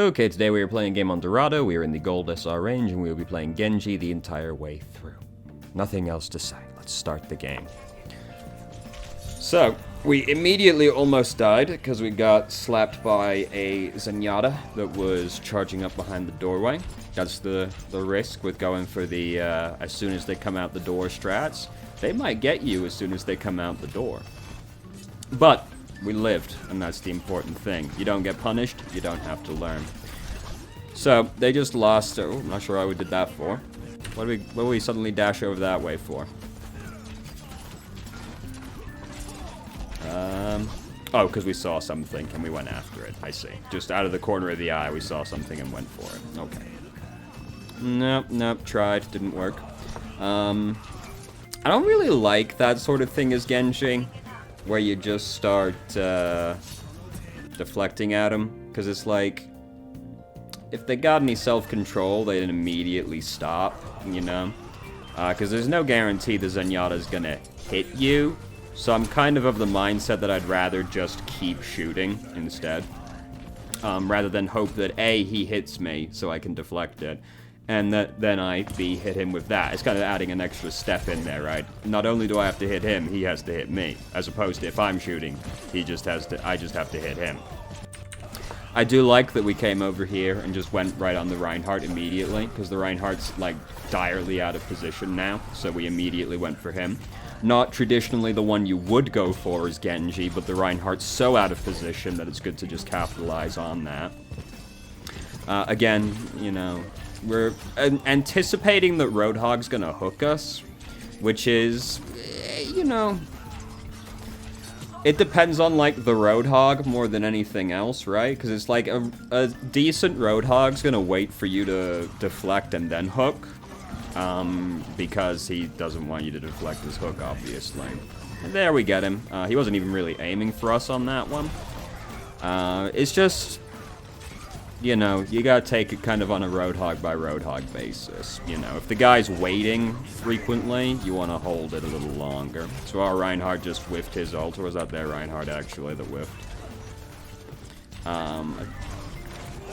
Okay, today we are playing a game on Dorado, we are in the Gold SR range, and we will be playing Genji the entire way through. Nothing else to say, let's start the game. So, we immediately almost died, because we got slapped by a Zenyatta that was charging up behind the doorway. That's the risk with going for the, as soon as they come out the door strats. They might get you as soon as they come out the door. But we lived, and that's the important thing. You don't get punished, you don't have to learn. So, they just lost. Oh, I'm not sure why we did that for. What did we suddenly dash over that way for? Oh, because we saw something, and we went after it. I see. Just out of the corner of the eye, we saw something and went for it. Okay. Nope, tried. Didn't work. I don't really like that sort of thing as Genji, where you just start deflecting at them, because it's like, if they got any self-control, they'd immediately stop, you know? Because there's no guarantee the Zenyatta's gonna hit you, so I'm kind of the mindset that I'd rather just keep shooting instead, rather than hope that A, he hits me, so I can deflect it, and that then I, B, hit him with that. It's kind of adding an extra step in there, right? Not only do I have to hit him, he has to hit me. As opposed to if I'm shooting, I just have to hit him. I do like that we came over here and just went right on the Reinhardt immediately, because the Reinhardt's, like, direly out of position now, so we immediately went for him. Not traditionally the one you would go for is Genji, but the Reinhardt's so out of position that it's good to just capitalize on that. Again, you know, we're anticipating that Roadhog's gonna hook us, which is, you know, it depends on, like, the Roadhog more than anything else, right? Because it's like a decent Roadhog's gonna wait for you to deflect and then hook, because he doesn't want you to deflect his hook, obviously. And there we get him. He wasn't even really aiming for us on that one. It's just, you know, you gotta take it kind of on a Roadhog by Roadhog basis. You know, if the guy's waiting frequently, you want to hold it a little longer. So our Reinhardt just whiffed his ult, or was that their Reinhardt actually that whiffed?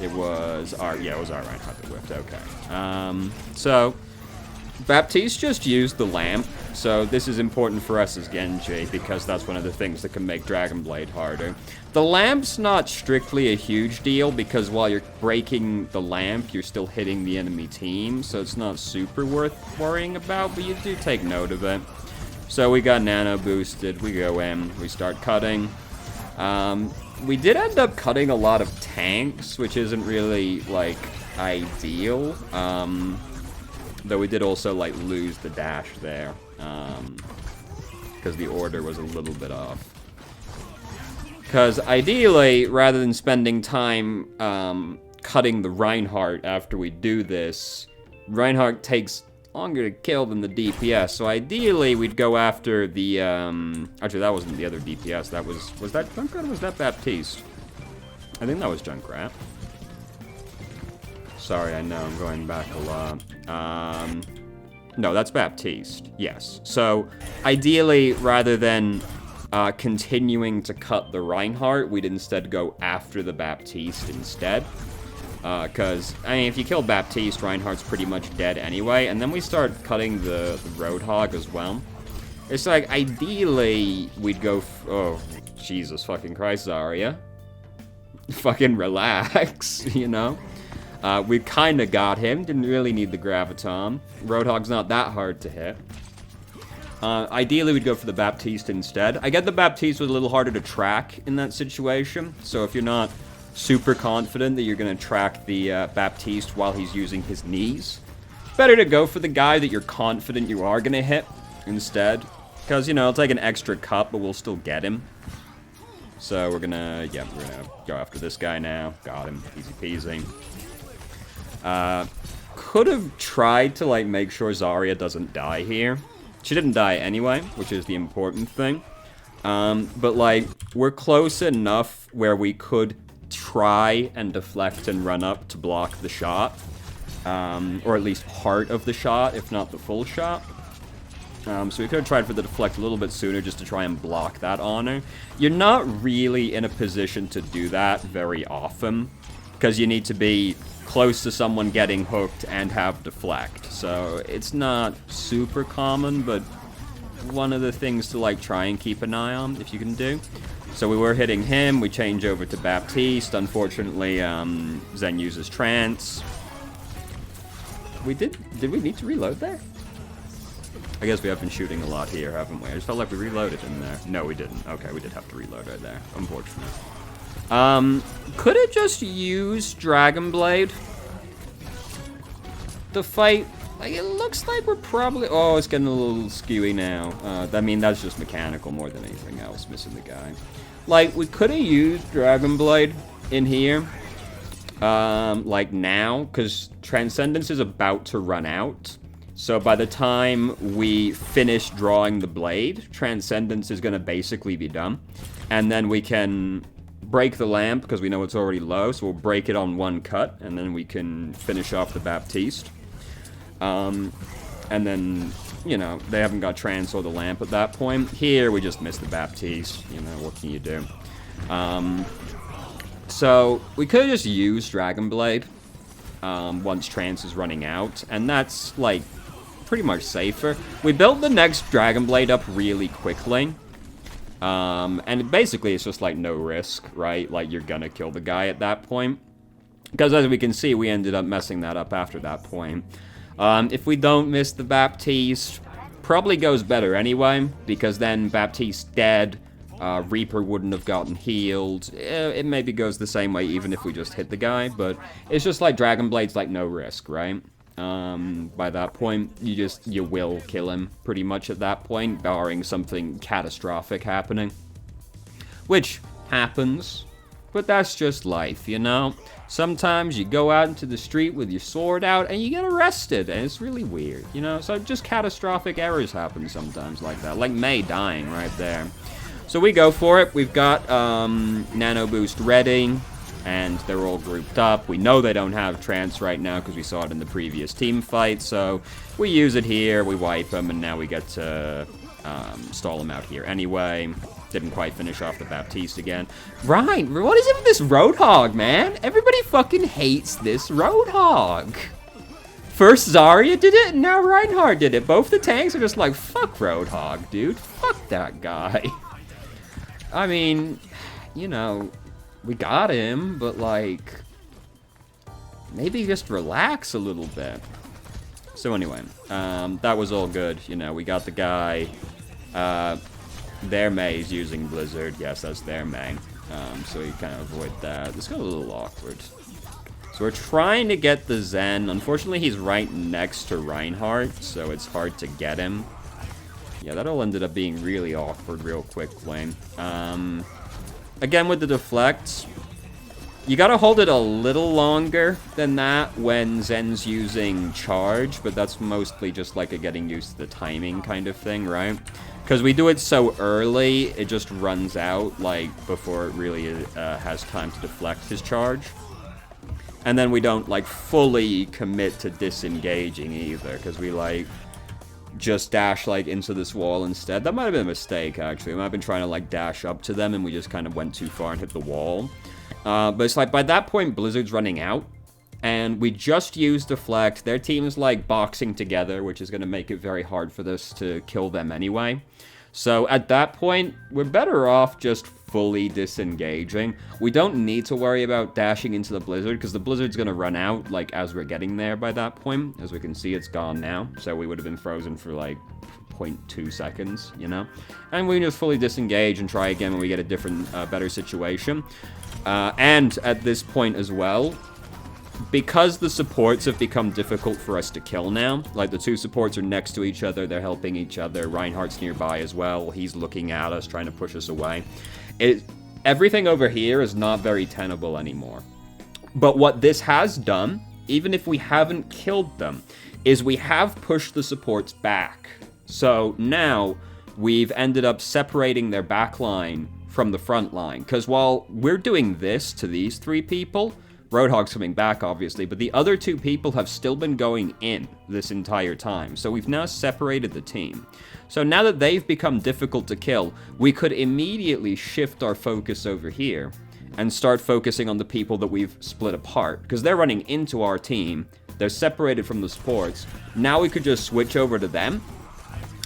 It was our Reinhardt that whiffed, okay. So, Baptiste just used the lamp, so this is important for us as Genji, because that's one of the things that can make Dragon Blade harder. The lamp's not strictly a huge deal, because while you're breaking the lamp, you're still hitting the enemy team, so it's not super worth worrying about, but you do take note of it. So we got nano boosted, we go in, we start cutting. We did end up cutting a lot of tanks, which isn't really, like, ideal. Though we did also, like, lose the dash there, because the order was a little bit off. Because ideally, rather than spending time cutting the Reinhardt after we do this, Reinhardt takes longer to kill than the DPS, so ideally we'd go after the, actually that wasn't the other DPS, that was that Junkrat or was that Baptiste? I think that was Junkrat. Sorry, I know, I'm going back a lot. No, that's Baptiste, yes. So, ideally, rather than continuing to cut the Reinhardt, we'd instead go after the Baptiste instead. Because, I mean, if you kill Baptiste, Reinhardt's pretty much dead anyway, and then we start cutting the Roadhog as well. It's like, ideally, we'd go oh, Jesus fucking Christ, Zarya. Fucking relax, you know? We kind of got him, didn't really need the Graviton. Roadhog's not that hard to hit. Ideally, we'd go for the Baptiste instead. I get the Baptiste was a little harder to track in that situation, so if you're not super confident that you're going to track the Baptiste while he's using his knees, better to go for the guy that you're confident you are going to hit instead. Because, you know, it'll take an extra cut, but we'll still get him. So we're gonna go after this guy now. Got him, easy peasy. Could have tried to, like, make sure Zarya doesn't die here. She didn't die anyway, which is the important thing. But, like, we're close enough where we could try and deflect and run up to block the shot. Or at least part of the shot, if not the full shot. So we could have tried for the deflect a little bit sooner just to try and block that honor. You're not really in a position to do that very often. because you need to be close to someone getting hooked and have deflect. So it's not super common, but one of the things to like try and keep an eye on if you can do. So we were hitting him, we change over to Baptiste. Unfortunately, Zen uses trance. Did we need to reload there? I guess we have been shooting a lot here, haven't we? I just felt like we reloaded in there. No, we didn't. Okay, we did have to reload right there. Unfortunate. Could it just use Dragon Blade? The fight, like, it looks like we're probably... Oh, it's getting a little skewy now. I mean, that's just mechanical more than anything else, missing the guy. Like, we could have used Dragon Blade in here. Like now, because Transcendence is about to run out. So by the time we finish drawing the blade, Transcendence is going to basically be done. And then we can break the lamp, because we know it's already low, so we'll break it on one cut, and then we can finish off the Baptiste. And then, you know, they haven't got trance or the lamp at that point. Here, we just missed the Baptiste. You know, what can you do? So, we could have just used Dragon Blade once trance is running out, and that's, like, pretty much safer. We built the next Dragon Blade up really quickly. And basically, it's just, like, no risk, right? Like, you're gonna kill the guy at that point. Because as we can see, we ended up messing that up after that point. If we don't miss the Baptiste, probably goes better anyway, because then Baptiste dead, Reaper wouldn't have gotten healed. It maybe goes the same way even if we just hit the guy, but it's just like Dragon Blade's like no risk, right? By that point, you will kill him pretty much at that point, barring something catastrophic happening. Which happens, but that's just life, you know? Sometimes you go out into the street with your sword out and you get arrested, and it's really weird, you know? So just catastrophic errors happen sometimes like that, like May dying right there. So we go for it. We've got Nano Boost ready, and they're all grouped up. We know they don't have trance right now because we saw it in the previous team fight, so we use it here, we wipe them, and now we get to stall them out here anyway. Didn't quite finish off the Baptiste again. Right, what is it with this Roadhog, man? Everybody fucking hates this Roadhog. First Zarya did it, and now Reinhardt did it. Both the tanks are just like, fuck Roadhog, dude. Fuck that guy. I mean, you know, we got him, but like, maybe just relax a little bit. So anyway, that was all good. You know, we got the guy. Their May is using Blizzard. Yes, that's their May. So you kind of avoid that. This got a little awkward. So we're trying to get the Zen. Unfortunately, he's right next to Reinhardt, so it's hard to get him. Yeah, that all ended up being really awkward real quickly. Again, with the deflect, you gotta hold it a little longer than that when Zen's using charge, but that's mostly just like a getting used to the timing kind of thing, right? Because we do it so early, it just runs out, like, before it really has time to deflect his charge. And then we don't, like, fully commit to disengaging either, because we, like, just dash, like, into this wall instead. That might have been a mistake, actually. We might have been trying to, like, dash up to them, and we just kind of went too far and hit the wall. But it's like, by that point, Blizzard's running out, and we just used deflect. Their team's, like, boxing together, which is going to make it very hard for this to kill them anyway. So at that point, we're better off just fully disengaging. We don't need to worry about dashing into the Blizzard, because the Blizzard's going to run out, like, as we're getting there by that point. As we can see, it's gone now. So we would have been frozen for, like, 0.2 seconds, you know? And we can just fully disengage and try again when we get a different, better situation. And at this point as well, because the supports have become difficult for us to kill now, like the two supports are next to each other, they're helping each other, Reinhardt's nearby as well, he's looking at us, trying to push us away. Everything over here is not very tenable anymore. But what this has done, even if we haven't killed them, is we have pushed the supports back. So now we've ended up separating their back line from the front line. Because while we're doing this to these three people, Roadhog's coming back, obviously, but the other two people have still been going in this entire time. So we've now separated the team. So now that they've become difficult to kill, we could immediately shift our focus over here and start focusing on the people that we've split apart. Because they're running into our team. They're separated from the supports. Now we could just switch over to them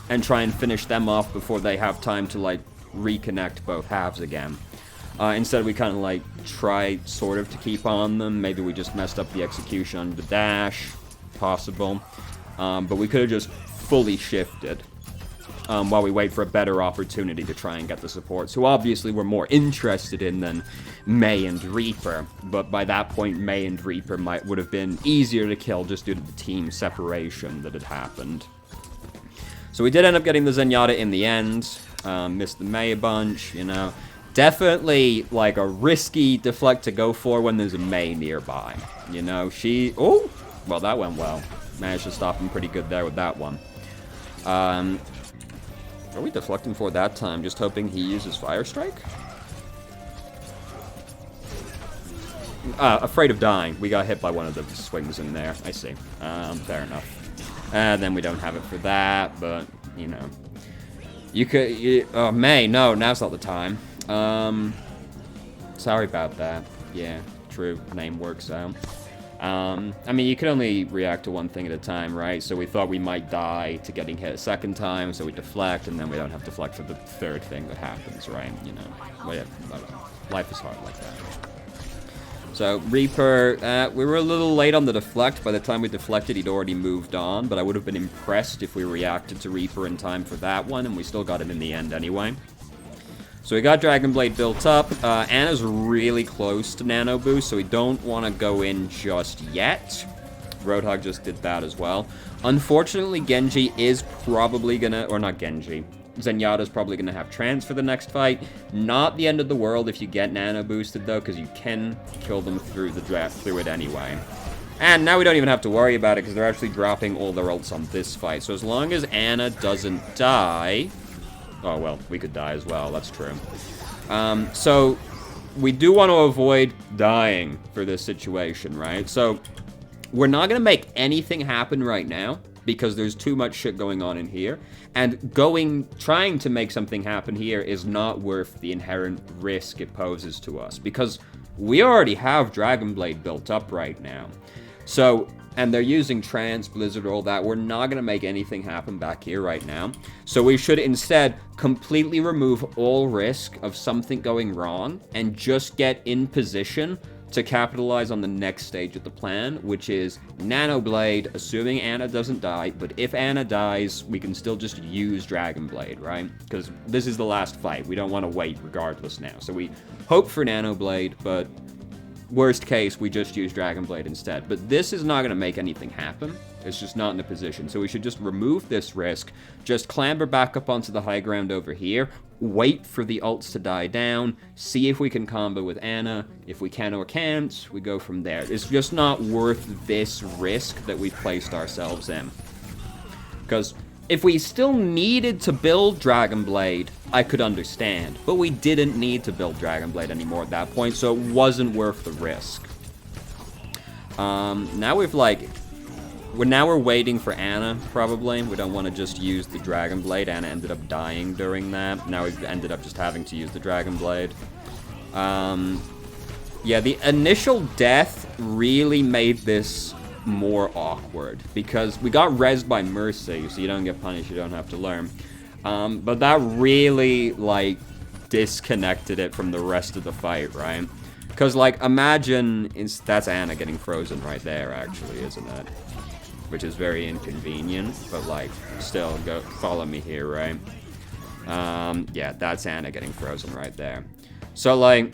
and try and finish them off before they have time to, like, reconnect both halves again. Instead, we kind of, like, try sort of to keep on them. Maybe we just messed up the execution on the dash. Possible. But we could have just fully shifted. While we wait for a better opportunity to try and get the supports, who obviously we're more interested in than Mei and Reaper, but by that point, Mei and Reaper would have been easier to kill just due to the team separation that had happened. So we did end up getting the Zenyatta in the end, missed the Mei a bunch, you know. Definitely, like, a risky deflect to go for when there's a Mei nearby, you know. Oh, well, that went well. Managed to stop him pretty good there with that one. Are we deflecting for that time? Just hoping he uses Fire Strike? Afraid of dying. We got hit by one of the swings in there. I see. Fair enough. Then we don't have it for that, but, you know. You could... oh, Mei, no, now's not the time. Sorry about that. Yeah, true. Name works out. I mean, you can only react to one thing at a time, right? So we thought we might die to getting hit a second time, so we deflect, and then we don't have to deflect for the third thing that happens, right? You know, whatever. Life is hard like that. So, Reaper, we were a little late on the deflect. By the time we deflected, he'd already moved on, but I would have been impressed if we reacted to Reaper in time for that one, and we still got him in the end anyway. So we got Dragon Blade built up. Ana's really close to Nano Boost, so we don't want to go in just yet. Roadhog just did that as well. Unfortunately, Genji is probably gonna... or not Genji. Zenyatta's probably gonna have trans for the next fight. Not the end of the world if you get Nano Boosted, though, because you can kill them through it anyway. And now we don't even have to worry about it, because they're actually dropping all their ults on this fight. So as long as Ana doesn't die... oh, well, we could die as well. That's true. So, we do want to avoid dying for this situation, right? So, we're not going to make anything happen right now because there's too much shit going on in here. And trying to make something happen here is not worth the inherent risk it poses to us because we already have Dragon Blade built up right now. So... and they're using Trans, Blizzard, all that. We're not going to make anything happen back here right now. So we should instead completely remove all risk of something going wrong and just get in position to capitalize on the next stage of the plan, which is Nano Blade, assuming Ana doesn't die. But if Ana dies, we can still just use Dragon Blade, right? Because this is the last fight. We don't want to wait regardless now. So we hope for Nano Blade, but... worst case, we just use Dragon Blade instead. But this is not going to make anything happen. It's just not in a position. So we should just remove this risk, just clamber back up onto the high ground over here, wait for the ults to die down, see if we can combo with Ana. If we can or can't, we go from there. It's just not worth this risk that we've placed ourselves in. Because if we still needed to build Dragon Blade, I could understand. But we didn't need to build Dragon Blade anymore at that point, so it wasn't worth the risk. Now we're waiting for Ana, probably. We don't want to just use the Dragon Blade. Ana ended up dying during that. Now we've ended up just having to use the Dragon Blade. Yeah, the initial death really made this more awkward because we got rezzed by Mercy, so you don't get punished, you don't have to learn. But that really, like, disconnected it from the rest of the fight, right? Because, like, imagine... that's Ana getting frozen right there, actually, isn't it? Which is very inconvenient, but, like, still, follow me here, right? Yeah, that's Ana getting frozen right there. So, like,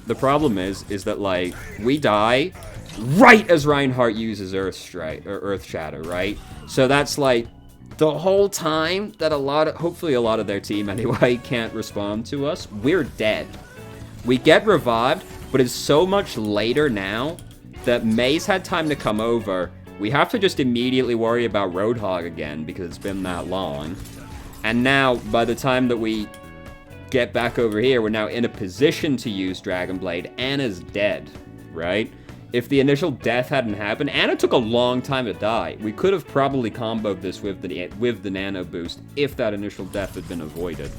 the problem is that, like, we die right as Reinhardt uses Earth Shatter, right? So that's, like, the whole time that hopefully a lot of their team anyway, can't respond to us, we're dead. We get revived, but it's so much later now that Mei's had time to come over. We have to just immediately worry about Roadhog again because it's been that long. And now, by the time that we get back over here, we're now in a position to use Dragon Blade. Ana's dead, right? If the initial death hadn't happened, Ana took a long time to die. We could have probably comboed this with the Nano Boost if that initial death had been avoided.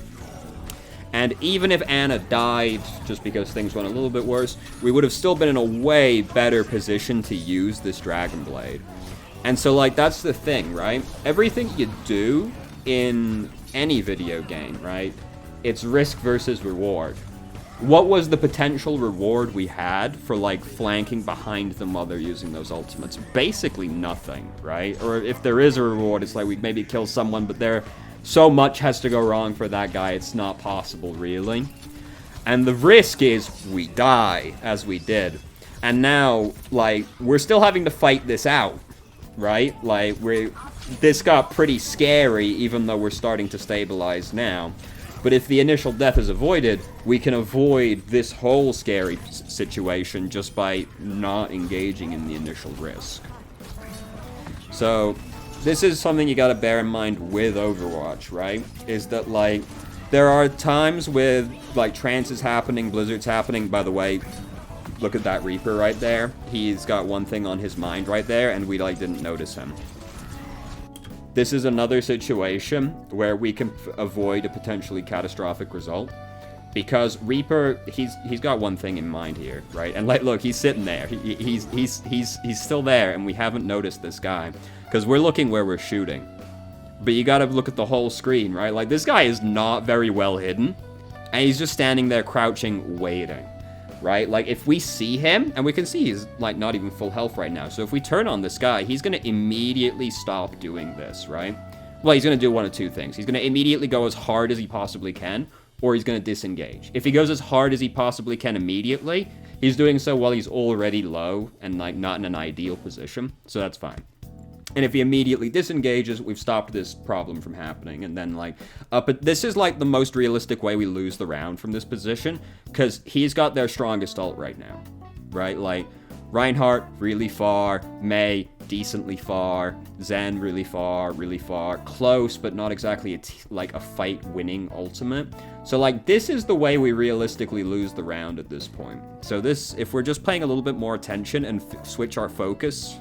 And even if Anna died, just because things went a little bit worse, we would have still been in a way better position to use this Dragon Blade. And so, like, that's the thing, right? Everything you do in any video game, right? It's risk versus reward. What was the potential reward we had for, like, flanking behind the mother using those ultimates? Basically nothing, right? Or if there is a reward, it's like we maybe kill someone, but so much has to go wrong for that guy, it's not possible, really. And the risk is we die, as we did. And now, like, we're still having to fight this out, right? Like, this got pretty scary, even though we're starting to stabilize now. But if the initial death is avoided, we can avoid this whole scary situation just by not engaging in the initial risk. So, this is something you gotta bear in mind with Overwatch, right? Is that, like, there are times with, like, trances happening, blizzards happening. By the way, look at that Reaper right there. He's got one thing on his mind right there, and we, like, didn't notice him. This is another situation where we can avoid a potentially catastrophic result. Because Reaper, he's got one thing in mind here, right? And, like, look, he's sitting there. He's still there, and we haven't noticed this guy. Because we're looking where we're shooting. But you gotta look at the whole screen, right? Like, this guy is not very well hidden. And he's just standing there crouching, waiting. Right? Like, if we see him, and we can see he's, like, not even full health right now. So if we turn on this guy, he's gonna immediately stop doing this, right? Well, he's gonna do one of two things. He's gonna immediately go as hard as he possibly can, or he's gonna disengage. If he goes as hard as he possibly can immediately, he's doing so while he's already low and, like, not in an ideal position. So that's fine. And if he immediately disengages, we've stopped this problem from happening. And then, like, but this is, like, the most realistic way we lose the round from this position, because he's got their strongest ult right now, right? Like, Reinhardt, really far. Mei, decently far. Zen, really far, close, but not exactly like a fight-winning ultimate. So, like, this is the way we realistically lose the round at this point. So this, if we're just paying a little bit more attention and switch our focus,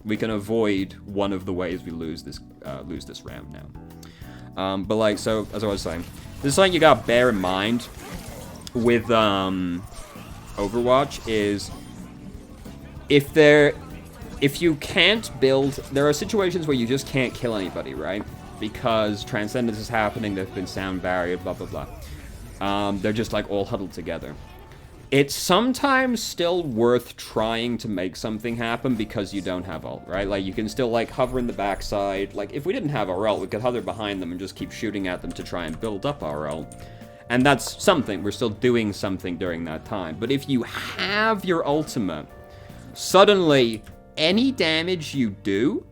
we can avoid one of the ways we lose this round now. But, like, so, as I was saying, this is something you gotta bear in mind with Overwatch is if you can't build, there are situations where you just can't kill anybody, right? Because Transcendence is happening, there's been sound barrier, blah, blah, blah. They're just, like, all huddled together. It's sometimes still worth trying to make something happen because you don't have ult, right? Like, you can still, like, hover in the backside. Like, if we didn't have our ult, we could hover behind them and just keep shooting at them to try and build up our ult. And that's something. We're still doing something during that time. But if you have your ultimate, suddenly, any damage you do,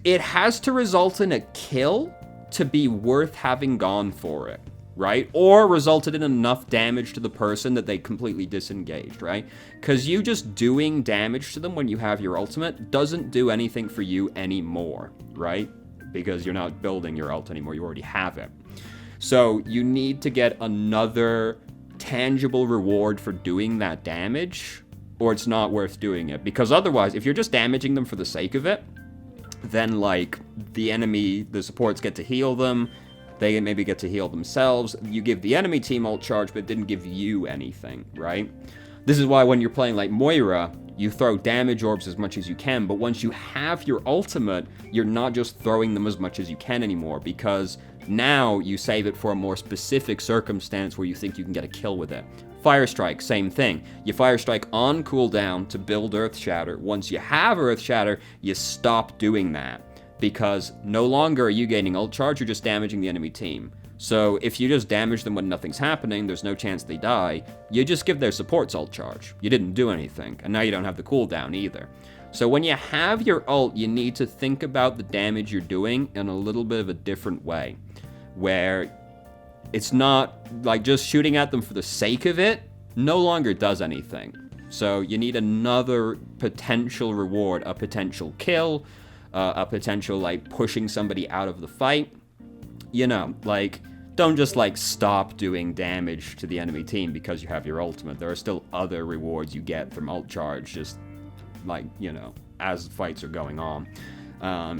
it has to result in a kill to be worth having gone for it. Right? Or resulted in enough damage to the person that they completely disengaged, right? Because you just doing damage to them when you have your ultimate doesn't do anything for you anymore, right? Because you're not building your ult anymore, you already have it. So you need to get another tangible reward for doing that damage, or it's not worth doing it. Because otherwise, if you're just damaging them for the sake of it, then, like, the supports get to heal them, they maybe get to heal themselves. You give the enemy team ult charge, but it didn't give you anything, right? This is why when you're playing like Moira, you throw damage orbs as much as you can, but once you have your ultimate, you're not just throwing them as much as you can anymore, because now you save it for a more specific circumstance where you think you can get a kill with it. Fire Strike, same thing. You Fire Strike on cooldown to build Earth Shatter. Once you have Earth Shatter, you stop doing that, because no longer are you gaining ult charge, you're just damaging the enemy team. So if you just damage them when nothing's happening, there's no chance they die, you just give their supports ult charge. You didn't do anything, and now you don't have the cooldown either. So when you have your ult, you need to think about the damage you're doing in a little bit of a different way, where it's not like just shooting at them for the sake of it no longer does anything. So you need another potential reward, a potential kill, a potential, like, pushing somebody out of the fight. You know, like, don't just, like, stop doing damage to the enemy team because you have your ultimate. There are still other rewards you get from ult charge, just, like, you know, as fights are going on.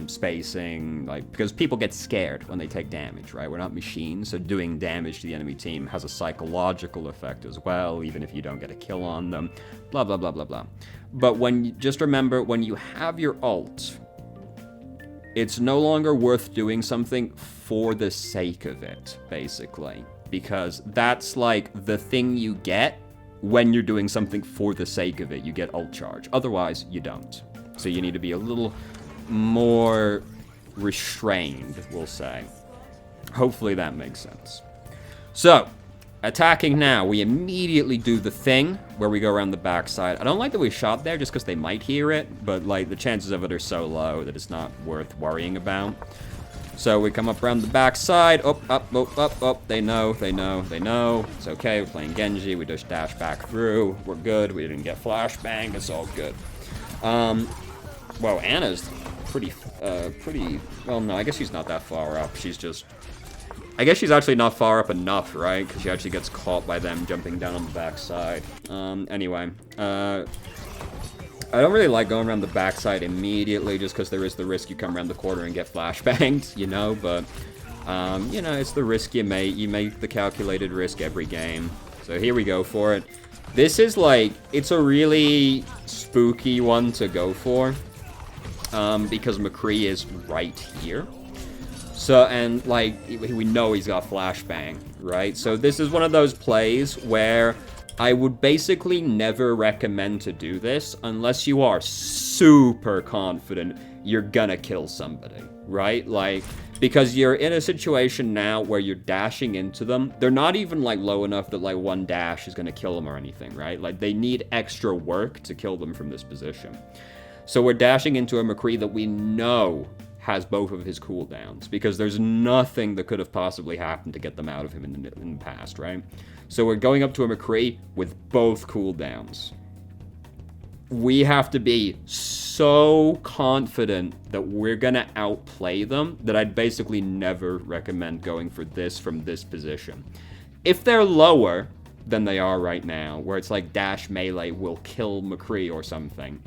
spacing, like, because people get scared when they take damage, right? We're not machines, so doing damage to the enemy team has a psychological effect as well, even if you don't get a kill on them, blah, blah, blah, blah, blah. But just remember, when you have your ult, it's no longer worth doing something for the sake of it, basically, because that's, like, the thing you get when you're doing something for the sake of it. You get ult charge. Otherwise, you don't. So you need to be a little more restrained, we'll say. Hopefully that makes sense. So, attacking now, we immediately do the thing where we go around the backside. I don't like that we shot there just because they might hear it, but like the chances of it are so low that it's not worth worrying about. So we come up around the backside. Up, up, up, up, up. They know, they know, they know. It's okay, we're playing Genji. We just dash back through. We're good. We didn't get flashbang. It's all good. Well, Anna's pretty, well, no, I guess she's not that far up. She's just, I guess she's actually not far up enough, right? Because she actually gets caught by them jumping down on the backside. Anyway, I don't really like going around the backside immediately just because there is the risk you come around the corner and get flashbanged, you know, but, you know, it's the risk you make. You make the calculated risk every game. So here we go for it. This is like, it's a really spooky one to go for. Because McCree is right here. So, and, like, we know he's got flashbang, right? So this is one of those plays where I would basically never recommend to do this unless you are super confident you're gonna kill somebody, right? Like, because you're in a situation now where you're dashing into them. They're not even, like, low enough that, like, one dash is gonna kill them or anything, right? Like, they need extra work to kill them from this position. So we're dashing into a McCree that we know has both of his cooldowns, because there's nothing that could have possibly happened to get them out of him in the past, right? So we're going up to a McCree with both cooldowns. We have to be so confident that we're gonna outplay them that I'd basically never recommend going for this from this position. If they're lower than they are right now, where it's like dash melee will kill McCree or something,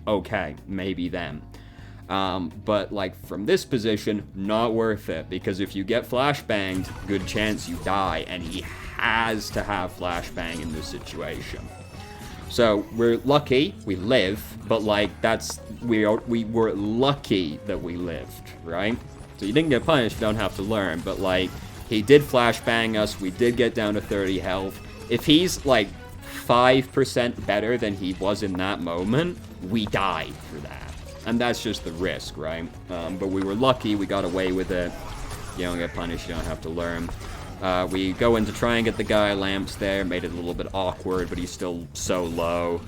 okay, maybe then. But like from this position, not worth it, because if you get flashbanged, good chance you die, and he has to have flashbang in this situation. So we're lucky we live, but like we were lucky that we lived, right? So you didn't get punished, you don't have to learn, but like he did flashbang us, we did get down to 30 health. If he's like 5% better than he was in that moment, we died for that. And that's just the risk, right? But we were lucky, we got away with it. You don't get punished, you don't have to learn. We go in to try and get the guy, lamps there, made it a little bit awkward, but he's still so low.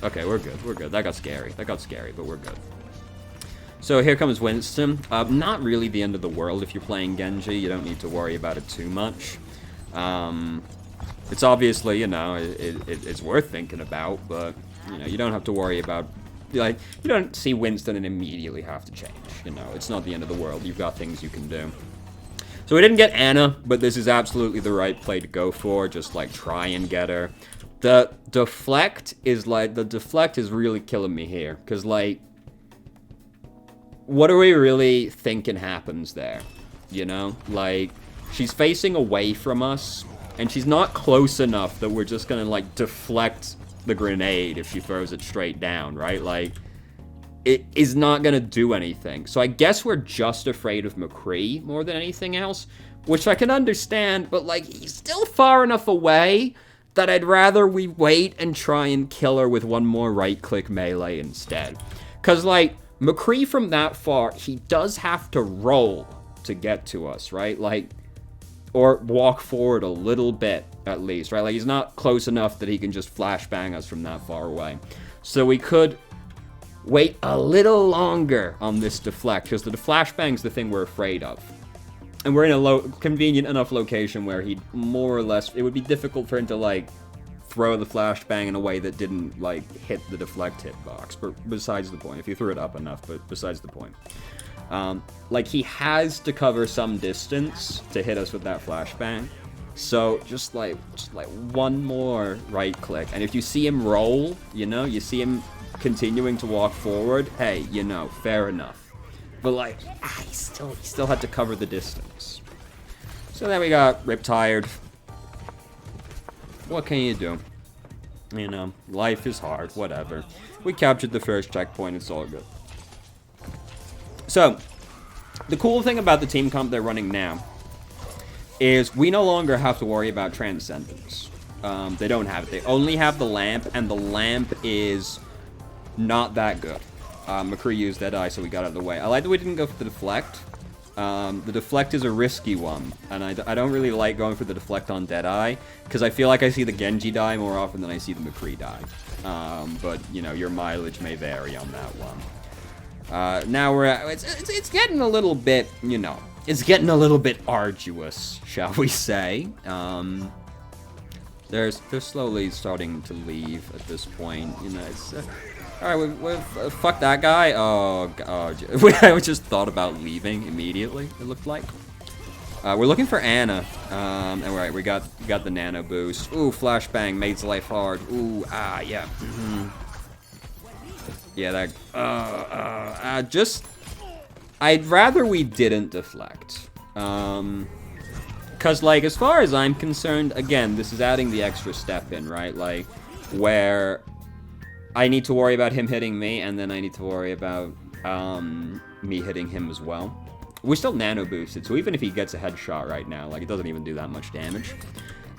Okay, we're good. That got scary, but we're good. So here comes Winston. Not really the end of the world if you're playing Genji, you don't need to worry about it too much. It's obviously, you know, it's worth thinking about, but, you know, you don't have to worry about, like, you don't see Winston and immediately have to change, you know, it's not the end of the world, you've got things you can do. So we didn't get Anna, but this is absolutely the right play to go for, just, like, try and get her. The deflect is really killing me here, because, like, what are we really thinking happens there, you know? Like, she's facing away from us, and she's not close enough that we're just gonna, like, deflect the grenade if she throws it straight down, right? Like, it is not gonna do anything. So I guess we're just afraid of McCree more than anything else, which I can understand, but, like, he's still far enough away that I'd rather we wait and try and kill her with one more right-click melee instead. Because, like, McCree from that far, he does have to roll to get to us, right? Like, or walk forward a little bit, at least, right? Like, he's not close enough that he can just flashbang us from that far away. So we could wait a little longer on this deflect, because the flashbang's the thing we're afraid of. And we're in a convenient enough location where he'd more or less, it would be difficult for him to, like, throw the flashbang in a way that didn't, like, hit the deflect hitbox. But besides the point, if you threw it up enough, but besides the point. Like, he has to cover some distance to hit us with that flashbang. So, just like one more right click. And if you see him roll, you know, you see him continuing to walk forward, hey, you know, fair enough. But, like, he still had to cover the distance. So then we got Riptired. What can you do? You know, life is hard, whatever. We captured the first checkpoint, it's all good. So, the cool thing about the team comp they're running now is we no longer have to worry about Transcendence. They don't have it. They only have the lamp, and the lamp is not that good. McCree used Deadeye, so we got out of the way. I like that we didn't go for the deflect. The deflect is a risky one, and I don't really like going for the deflect on Deadeye, because I feel like I see the Genji die more often than I see the McCree die. But, you know, your mileage may vary on that one. Now we're at, it's getting a little bit, you know, it's getting a little bit arduous, shall we say. They're slowly starting to leave at this point, you know, it's... Alright, fuck that guy. Oh, God. I just thought about leaving immediately, it looked like. We're looking for Ana. And right, we got the nano boost. Ooh, flashbang, makes life hard. Ooh, yeah. Yeah, that, I'd rather we didn't deflect. Cause, like, as far as I'm concerned, again, this is adding the extra step in, right? Like, where I need to worry about him hitting me, and then I need to worry about me hitting him as well. We're still nano boosted, so even if he gets a headshot right now, like, it doesn't even do that much damage.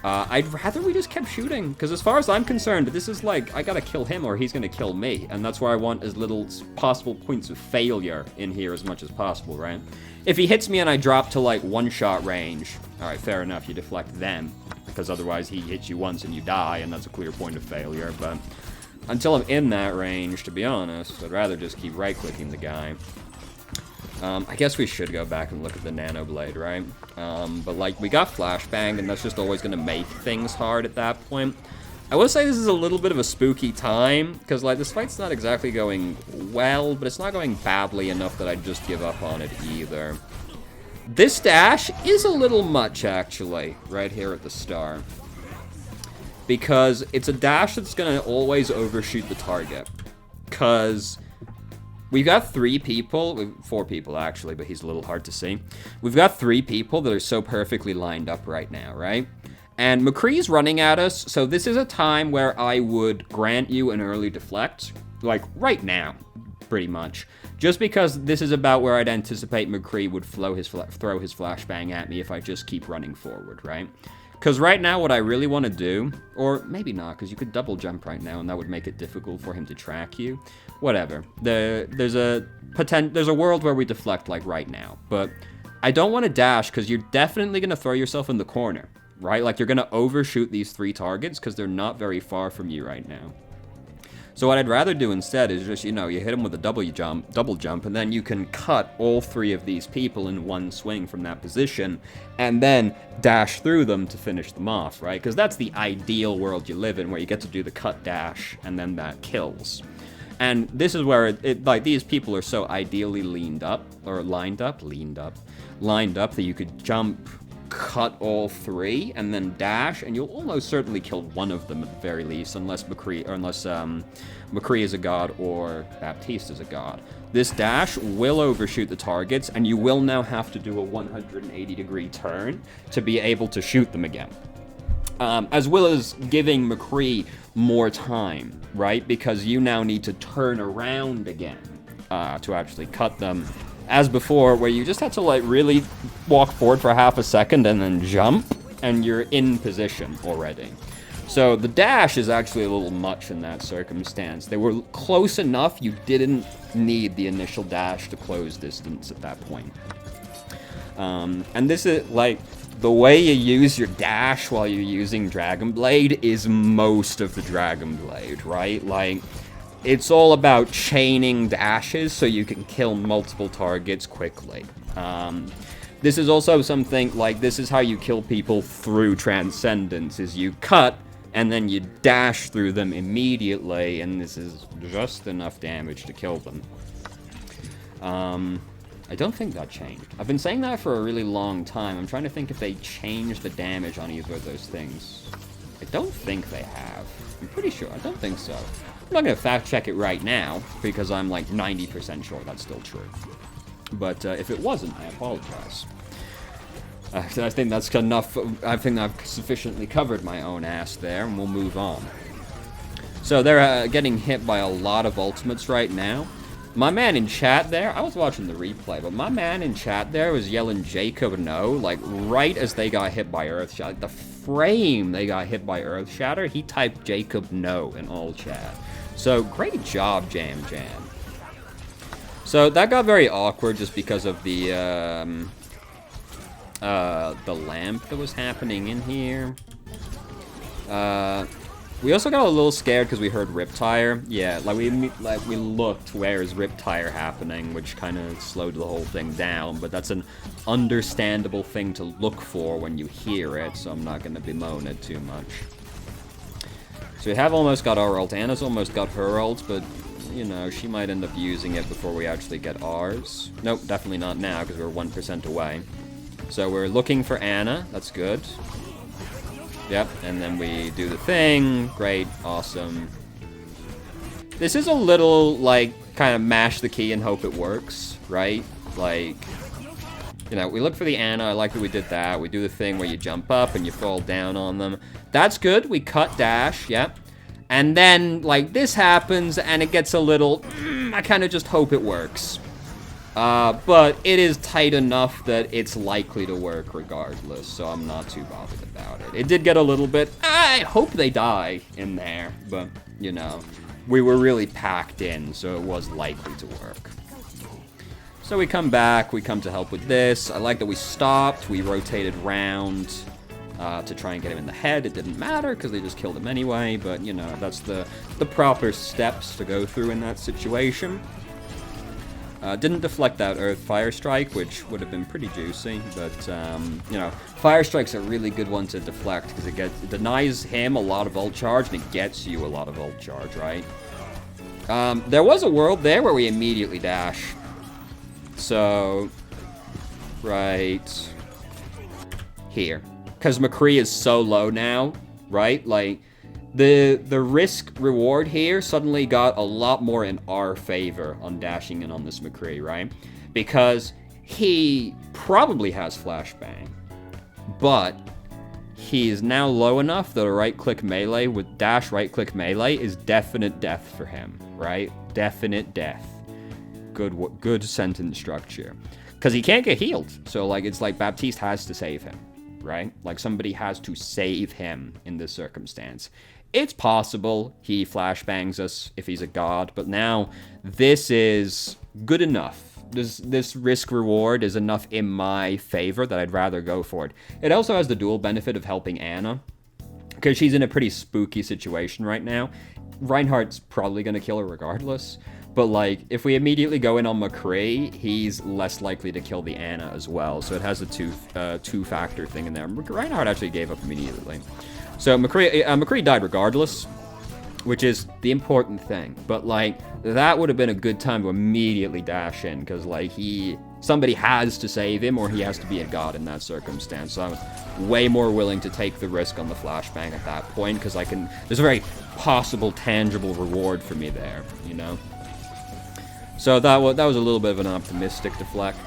I'd rather we just kept shooting, because as far as I'm concerned, this is like, I gotta kill him or he's gonna kill me, and that's why I want as little possible points of failure in here as much as possible, right? If he hits me and I drop to, like, one-shot range, alright, fair enough, you deflect them, because otherwise he hits you once and you die, and that's a clear point of failure, but until I'm in that range, to be honest, I'd rather just keep right-clicking the guy. I guess we should go back and look at the Nano Blade, right? But, like, we got Flashbang, and that's just always going to make things hard at that point. I will say this is a little bit of a spooky time, because, like, this fight's not exactly going well, but it's not going badly enough that I'd just give up on it either. This dash is a little much, actually, right here at the start. Because it's a dash that's going to always overshoot the target. Because we've got 3 people, 4 people actually, but he's a little hard to see. We've got 3 people that are so perfectly lined up right now, right? And McCree's running at us, so this is a time where I would grant you an early deflect, like right now, pretty much. Just because this is about where I'd anticipate McCree would throw his flashbang at me if I just keep running forward, right? Because right now what I really want to do, or maybe not, because you could double jump right now and that would make it difficult for him to track you. Whatever. There's a world where we deflect like right now, but I don't want to dash because you're definitely going to throw yourself in the corner, right? Like you're going to overshoot these 3 targets because they're not very far from you right now. So what I'd rather do instead is just, you know, you hit them with a double jump, and then you can cut all 3 of these people in one swing from that position, and then dash through them to finish them off, right? Because that's the ideal world you live in, where you get to do the cut dash, and then that kills. And this is where, like, these people are so ideally lined up, that you could jump, cut all 3, and then dash, and you'll almost certainly kill one of them at the very least, unless McCree is a god or Baptiste is a god. This dash will overshoot the targets, and you will now have to do a 180-degree turn to be able to shoot them again. As well as giving McCree more time, right? Because you now need to turn around again to actually cut them. As before, where you just had to, like, really walk forward for half a second and then jump, and you're in position already. So the dash is actually a little much in that circumstance. They were close enough, you didn't need the initial dash to close distance at that point. And this is, like, the way you use your dash while you're using Dragon Blade is most of the Dragon Blade, right? Like, it's all about chaining dashes so you can kill multiple targets quickly. This is also something, like, this is how you kill people through Transcendence, is you cut, and then you dash through them immediately, and this is just enough damage to kill them. I don't think that changed. I've been saying that for a really long time. I'm trying to think if they changed the damage on either of those things. I don't think they have. I'm pretty sure. I don't think so. I'm not going to fact check it right now, because I'm like 90% sure that's still true. But if it wasn't, I apologize. I think that's enough. I think I've sufficiently covered my own ass there, and we'll move on. So they're getting hit by a lot of ultimates right now. My man in chat there, I was watching the replay, but my man in chat there was yelling Jacob no, like right as they got hit by Earthshatter. Like, the frame they got hit by Earthshatter, he typed Jacob no in all chat. So great job, Jam Jam. So that got very awkward just because of the lamp that was happening in here. We also got a little scared because we heard Riptire. Yeah, like we looked, where is Riptire happening, which kind of slowed the whole thing down. But that's an understandable thing to look for when you hear it, so I'm not going to bemoan it too much. So we have almost got our ult. Anna's almost got her ult, but, you know, she might end up using it before we actually get ours. Nope, definitely not now, because we're 1% away. So we're looking for Anna. That's good. Yep, and then we do the thing. Great, awesome. This is a little, like, kind of mash the key and hope it works, right? Like, you know, we look for the Anna. I like that we did that. We do the thing where you jump up and you fall down on them. That's good. We cut dash, yep. And then, like, this happens and it gets a little, I kind of just hope it works. But it is tight enough that it's likely to work regardless, so I'm not too bothered about it. It did get a little bit, I hope they die in there, but, you know, we were really packed in, so it was likely to work. So we come back, we come to help with this. I like that we stopped, we rotated round to try and get him in the head. It didn't matter, because they just killed him anyway, but, you know, that's the proper steps to go through in that situation. Didn't deflect that Earth Fire Strike, which would have been pretty juicy, but, you know, Fire Strike's a really good one to deflect, because it denies him a lot of ult charge, and it gets you a lot of ult charge, right? There was a world there where we immediately dash. So, right here. Because McCree is so low now, right? Like, the risk-reward here suddenly got a lot more in our favor on dashing in on this McCree, right? Because he probably has Flashbang, but he is now low enough that a right-click melee with dash right-click melee is definite death for him, right? Definite death. Good sentence structure. Because he can't get healed, so, like, it's like Baptiste has to save him, right? Like, somebody has to save him in this circumstance. It's possible he flashbangs us if he's a god, but now this is good enough. This risk-reward is enough in my favor that I'd rather go for it. It also has the dual benefit of helping Anna, because she's in a pretty spooky situation right now. Reinhardt's probably going to kill her regardless, but, like, if we immediately go in on McCree, he's less likely to kill the Anna as well, so it has a two-factor thing in there. Reinhardt actually gave up immediately. So McCree died regardless, which is the important thing. But, like, that would have been a good time to immediately dash in, because, like, somebody has to save him, or he has to be a god in that circumstance. So I was way more willing to take the risk on the flashbang at that point, because there's a very possible, tangible reward for me there, you know? So that was a little bit of an optimistic deflect.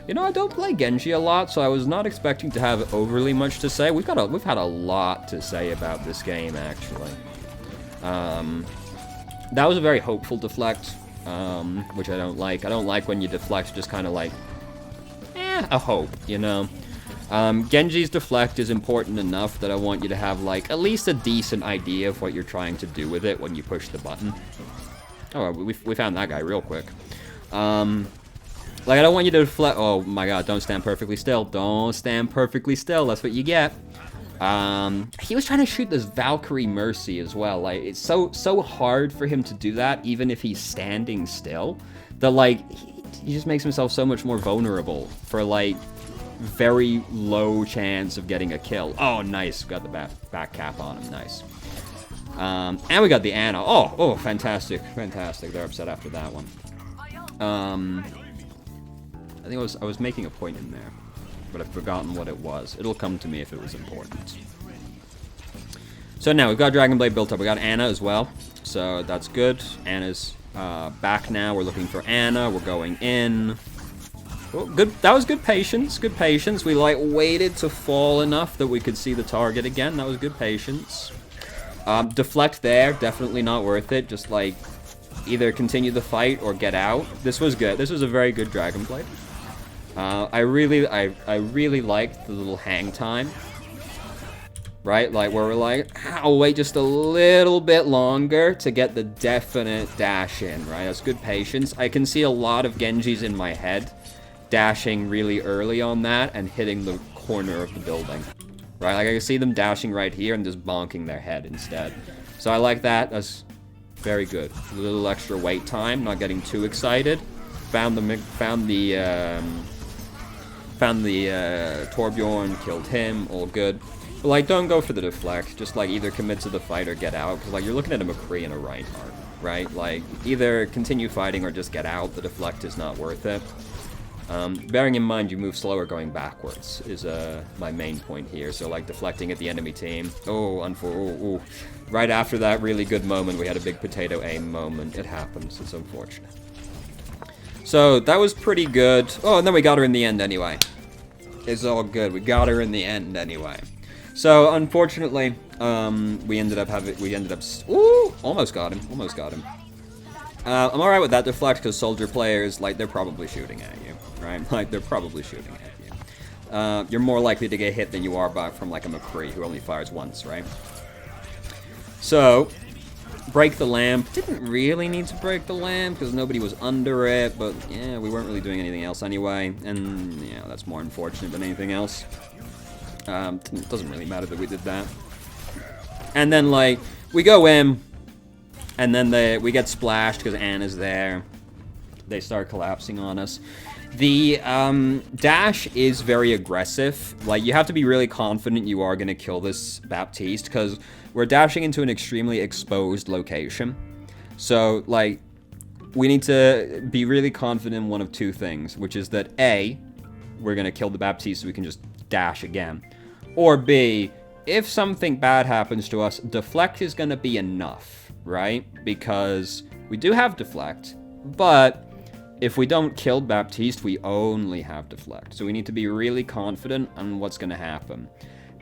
You know, I don't play Genji a lot, so I was not expecting to have overly much to say. We've had a lot to say about this game, actually. That was a very hopeful deflect, which I don't like. I don't like when you deflect just kind of like, a hope, you know? Genji's deflect is important enough that I want you to have, like, at least a decent idea of what you're trying to do with it when you push the button. Oh, we found that guy real quick. Like, I don't want you to deflect. Oh my god, don't stand perfectly still. Don't stand perfectly still. That's what you get. He was trying to shoot this Valkyrie Mercy as well. Like, it's so hard for him to do that, even if he's standing still, that, like, he just makes himself so much more vulnerable for, like, very low chance of getting a kill. Oh, nice. Got the back cap on him. Nice. And we got the Anna. Oh, fantastic. Fantastic. They're upset after that one. I think I was making a point in there. but I've forgotten what it was. It'll come to me if it was important. So now we've got Dragon Blade built up. We got Anna as well, so that's good. Anna's back now. We're looking for Anna. We're going in. Oh, good. That was good patience. Good patience. We like waited to fall enough that we could see the target again. That was good patience. Deflect there. Definitely not worth it. Just like either continue the fight or get out. This was good. This was a very good Dragon Blade. I really liked the little hang time. Right? Like where we're like, I'll wait just a little bit longer to get the definite dash in. Right? That's good patience. I can see a lot of Genjis in my head dashing really early on that and hitting the corner of the building. Right, like I can see them dashing right here and just bonking their head instead. So I like that. That's very good. A little extra wait time, not getting too excited. Found the Torbjorn, killed him, all good. But like, don't go for the deflect. Just like either commit to the fight or get out, because like you're looking at a McCree and a Reinhardt, right? Like either continue fighting or just get out. The deflect is not worth it. Bearing in mind you move slower going backwards is my main point here. So like deflecting at the enemy team. Oh, right after that really good moment, we had a big potato aim moment. It happens. It's unfortunate. So that was pretty good. Oh, and then we got her in the end anyway. It's all good. We got her in the end anyway. So unfortunately, we ended up. Ooh, almost got him. Almost got him. I'm alright with that deflect because soldier players, like, they're probably shooting at you, right? Like, they're probably shooting at you. You're more likely to get hit than you are from, like, a McCree who only fires once, right? So, break the lamp. Didn't really need to break the lamp because nobody was under it, but, yeah, we weren't really doing anything else anyway, and, yeah, that's more unfortunate than anything else. It doesn't really matter that we did that. And then, like, we go in, and then we get splashed because Anna's there. They start collapsing on us. The dash is very aggressive. Like, you have to be really confident you are going to kill this Baptiste because we're dashing into an extremely exposed location. So, like, we need to be really confident in one of two things, which is that A, we're going to kill the Baptiste so we can just dash again. Or B, if something bad happens to us, deflect is going to be enough. Right? Because we do have deflect, but if we don't kill Baptiste, we only have deflect. So we need to be really confident on what's going to happen.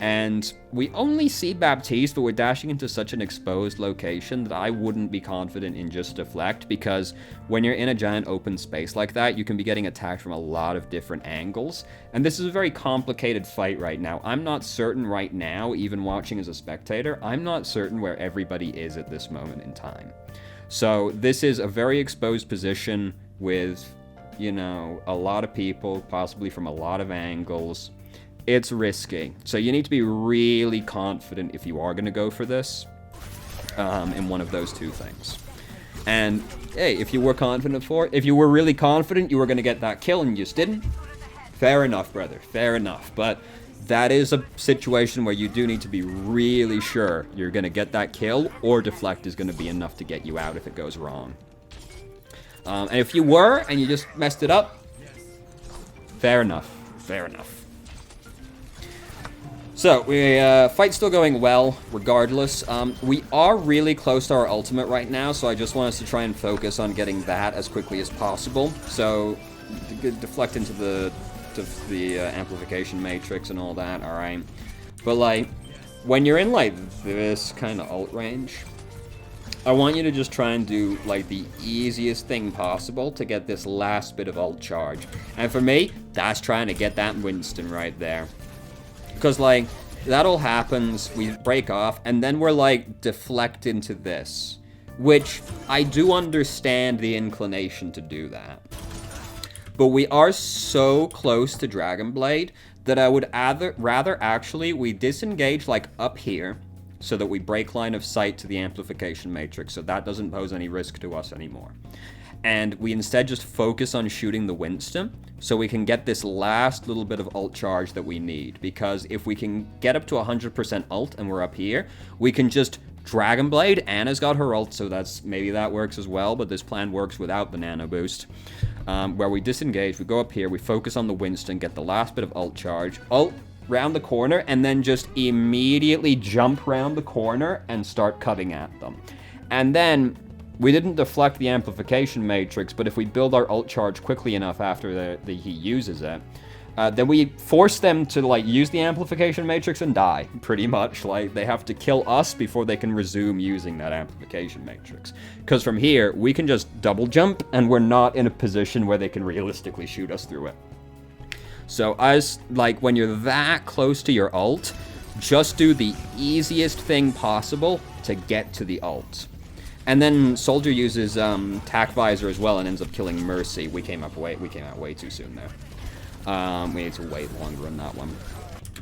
And we only see Baptiste, but we're dashing into such an exposed location that I wouldn't be confident in just deflect, because when you're in a giant open space like that, you can be getting attacked from a lot of different angles. And this is a very complicated fight right now. I'm not certain right now, even watching as a spectator, I'm not certain where everybody is at this moment in time. So this is a very exposed position with, you know, a lot of people, possibly from a lot of angles. It's risky. So you need to be really confident if you are going to go for this in one of those two things. And, hey, if you were confident if you were really confident you were going to get that kill and you just didn't, fair enough, brother. Fair enough. But that is a situation where you do need to be really sure you're going to get that kill, or deflect is going to be enough to get you out if it goes wrong. And if you were and you just messed it up, fair enough. Fair enough. So, fight's still going well, regardless. We are really close to our ultimate right now, so I just want us to try and focus on getting that as quickly as possible. So, deflect into the amplification matrix and all that, alright? But, like, when you're in, like, this kind of ult range, I want you to just try and do, like, the easiest thing possible to get this last bit of ult charge. And for me, that's trying to get that Winston right there. Because, like, that all happens, we break off, and then we're, like, deflect into this. Which, I do understand the inclination to do that. But we are so close to Dragon Blade that I would rather actually we disengage, like, up here, so that we break line of sight to the amplification matrix, so that doesn't pose any risk to us anymore. And we instead just focus on shooting the Winston, so we can get this last little bit of ult charge that we need. Because if we can get up to 100% ult and we're up here, we can just Dragon Blade. Anna's got her ult, so maybe that works as well, but this plan works without the nano boost. where we disengage, we go up here, we focus on the Winston, get the last bit of ult charge, ult round the corner, and then just immediately jump round the corner and start cutting at them. And then we didn't deflect the amplification matrix, but if we build our ult charge quickly enough after he uses it, then we force them to, like, use the amplification matrix and die, pretty much. Like, they have to kill us before they can resume using that amplification matrix. Because from here, we can just double jump, and we're not in a position where they can realistically shoot us through it. So, when you're that close to your ult, just do the easiest thing possible to get to the ult. And then Soldier uses Tac Visor as well and ends up killing Mercy. We came out way too soon there. We need to wait longer on that one.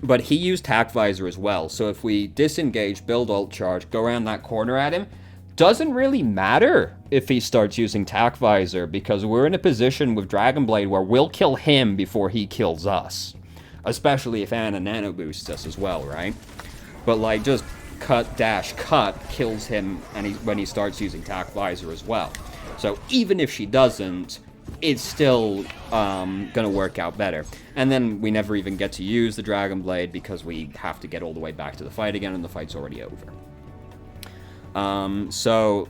But he used Tac Visor as well, so if we disengage, build ult charge, go around that corner at him, doesn't really matter if he starts using Tac Visor, because we're in a position with Dragon Blade where we'll kill him before he kills us. Especially if Ana nano boosts us as well, right? But, like, just cut kills him when he starts using Tac Visor as well. So even if she doesn't, it's still gonna work out better. And then we never even get to use the Dragon Blade because we have to get all the way back to the fight again, and the fight's already over. So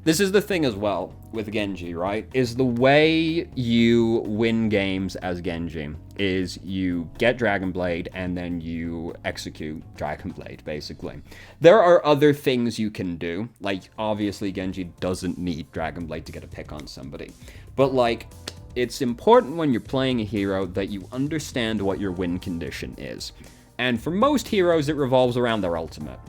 this is the thing as well with Genji, right? Is the way you win games as Genji is you get Dragon Blade and then you execute Dragon Blade, basically. There are other things you can do. Like, obviously, Genji doesn't need Dragon Blade to get a pick on somebody. But, like, it's important when you're playing a hero that you understand what your win condition is. And for most heroes, it revolves around their ultimate.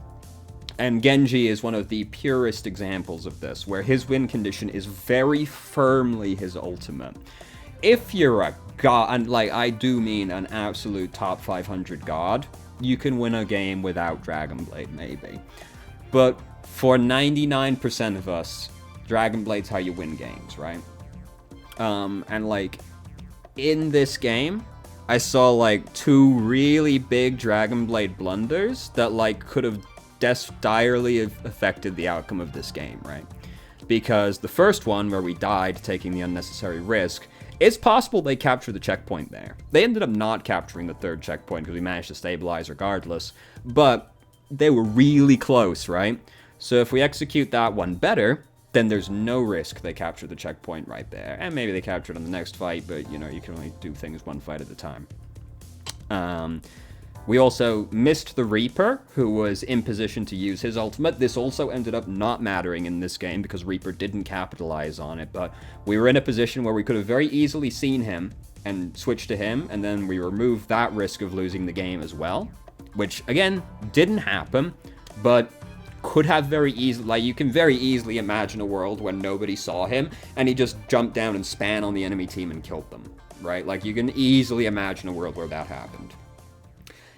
And Genji is one of the purest examples of this, where his win condition is very firmly his ultimate. If you're a god, and, like, I do mean an absolute top 500 god, you can win a game without Dragon Blade, maybe. But for 99% of us, Dragon Blade's how you win games, right? And, like, in this game, I saw, like, 2 really big Dragon Blade blunders that, like, could have direly affected the outcome of this game, right? Because the first one, where we died taking the unnecessary risk, it's possible they captured the checkpoint there. They ended up not capturing the 3rd checkpoint because we managed to stabilize regardless, but they were really close, right? So if we execute that one better, then there's no risk they capture the checkpoint right there. And maybe they capture it on the next fight, but, you know, you can only do things one fight at a time. We also missed the Reaper, who was in position to use his ultimate. This also ended up not mattering in this game because Reaper didn't capitalize on it, but we were in a position where we could have very easily seen him and switched to him, and then we removed that risk of losing the game as well, which, again, didn't happen, but could have very easily, like, you can very easily imagine a world when nobody saw him, and he just jumped down and span on the enemy team and killed them, right? Like, you can easily imagine a world where that happened.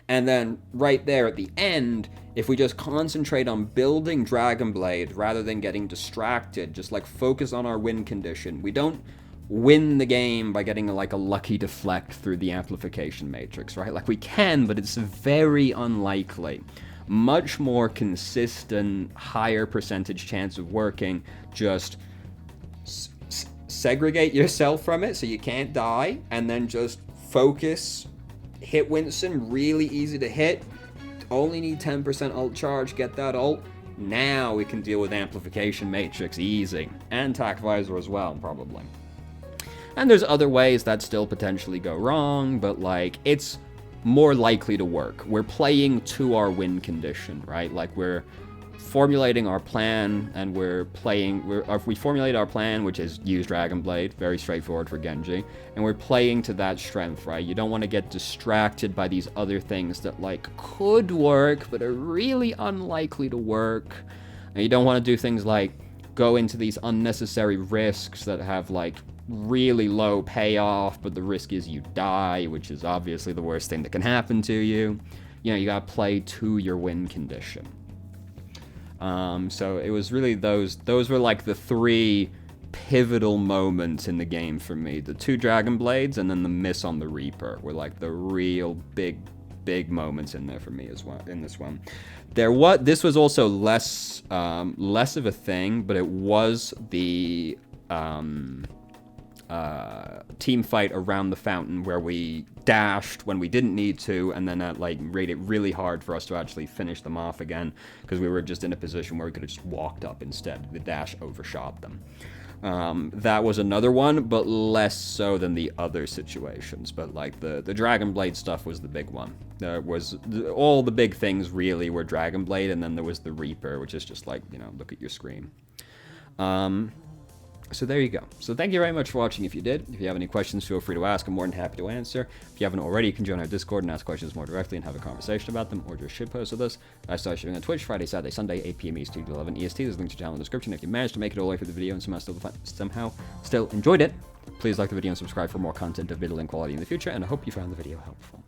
And then, right there at the end, if we just concentrate on building Dragon Blade rather than getting distracted, just, like, focus on our win condition. We don't win the game by getting, like, a lucky deflect through the amplification matrix, right? Like, we can, but it's very unlikely. Much more consistent, higher percentage chance of working, just segregate yourself from it so you can't die, and then just focus. Hit Winston, really easy to hit. Only need 10% ult charge, get that ult. Now we can deal with amplification matrix easy. And Tac Visor as well, probably. And there's other ways that still potentially go wrong, but, like, it's more likely to work. We're playing to our win condition, right? Like, we're formulating our plan, and we formulate our plan, which is use Dragon Blade, very straightforward for Genji, and we're playing to that strength, right? You don't want to get distracted by these other things that, like, could work, but are really unlikely to work. And you don't want to do things like go into these unnecessary risks that have, like, really low payoff, but the risk is you die, which is obviously the worst thing that can happen to you. You know, you gotta play to your win condition. So it was really those were, like, the 3 pivotal moments in the game for me. The 2 Dragon Blades and then the miss on the Reaper were, like, the real big moments in there for me as well in this one. This was also less of a thing, but it was the team fight around the fountain where we dashed when we didn't need to, and then that like made it really hard for us to actually finish them off again, because we were just in a position where we could have just walked up instead. The dash overshot them. That was another one, but less so than the other situations. But like the Dragon Blade stuff was the big one. All the big things really were Dragon Blade, and then there was the Reaper, which is just like, you know, look at your screen. So there you go. So thank you very much for watching if you did. If you have any questions, feel free to ask. I'm more than happy to answer. If you haven't already, you can join our Discord and ask questions more directly and have a conversation about them, or just shitpost with us. I start streaming on Twitch Friday, Saturday, Sunday, 8 p.m. East to 11 EST. There's a link to the channel in the description. If you managed to make it all the way through the video and somehow still enjoyed it, please like the video and subscribe for more content of middling quality in the future, and I hope you found the video helpful.